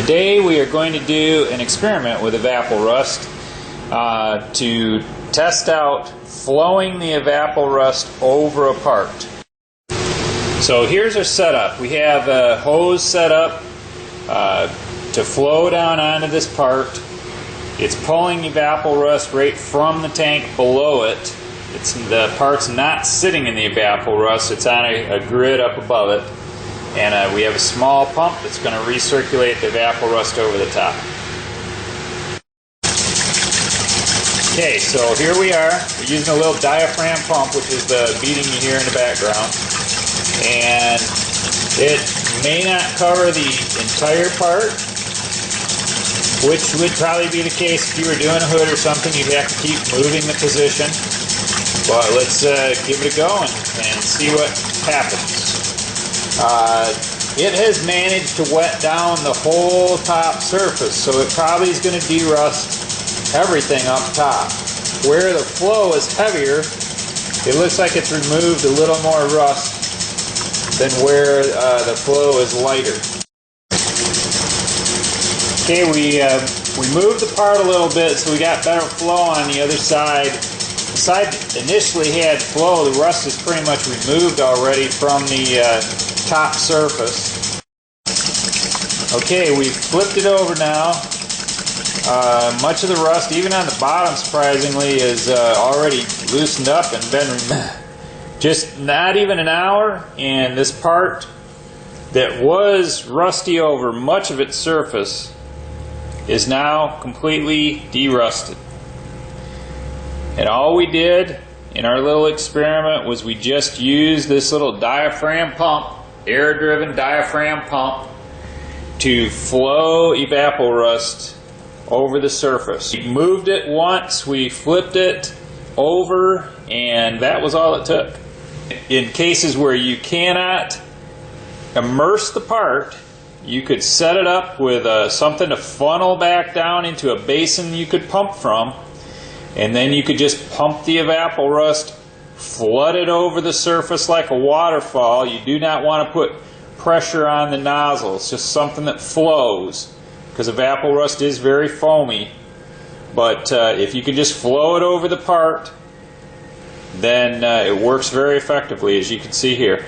Today we are going to do an experiment with evaporust to test out flowing the evaporust over a part. So here's our setup. We have a hose set up to flow down onto this part. It's pulling evaporust right from the tank below it. The part's not sitting in the evaporust, it's on a grid up above it. And we have a small pump that's going to recirculate the evaporust over the top. Okay, so here we are. We're using a little diaphragm pump, which is the beating you hear in the background. And it may not cover the entire part, which would probably be the case if you were doing a hood or something. You'd have to keep moving the position. But let's give it a go and see what happens. It has managed to wet down the whole top surface, so it probably is going to derust everything up top. Where the flow is heavier, it looks like it's removed a little more rust than where the flow is lighter. Okay, we moved the part a little bit so we got better flow on the other side. The side that initially had flow, the rust is pretty much removed already from the top surface. Okay, we've flipped it over now. Much of the rust, even on the bottom surprisingly, is already loosened up and been removed. Just not even an hour, and this part that was rusty over much of its surface is now completely derusted. And all we did in our little experiment was we just used this little diaphragm pump, air-driven diaphragm pump, to flow evaporust over the surface. We moved it once, we flipped it over, and that was all it took. In cases where you cannot immerse the part, you could set it up with something to funnel back down into a basin you could pump from, and then you could just pump the evaporust, flood it over the surface like a waterfall. You do not want to put pressure on the nozzle. It's just something that flows, because evaporust is very foamy. But if you can just flow it over the part, then it works very effectively, as you can see here.